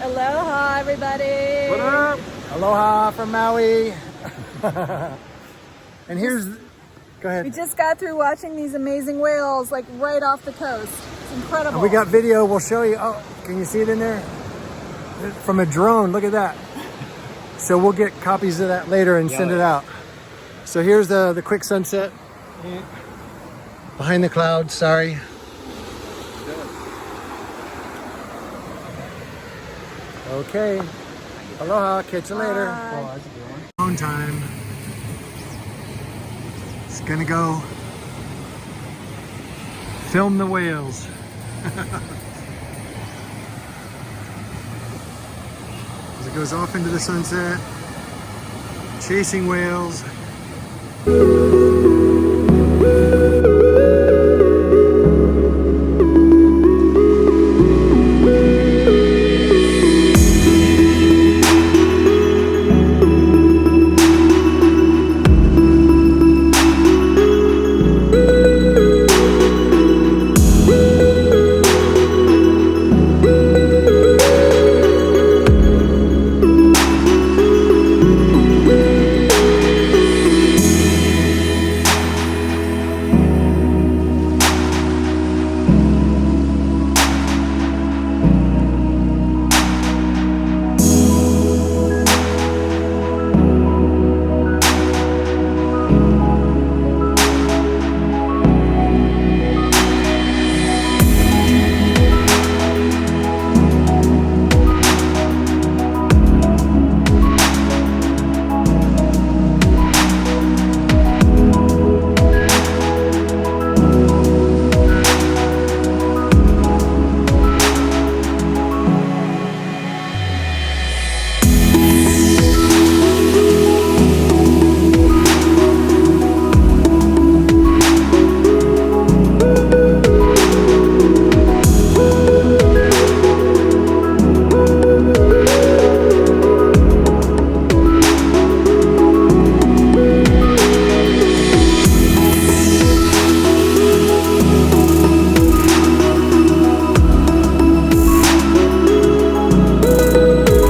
Aloha, everybody. What up? Aloha from Maui. And here's, go ahead. We just got through watching these amazing whales, like right off the coast. It's incredible. And we got video, we'll show you. Oh, can you see it in there? From a drone, look at that. So we'll get copies of that later and send it out. So here's the quick sunset. Behind the clouds, sorry. Okay. Aloha, catch you later. Bye. Phone time. It's gonna go film the whales. As it goes off into the sunset, chasing whales.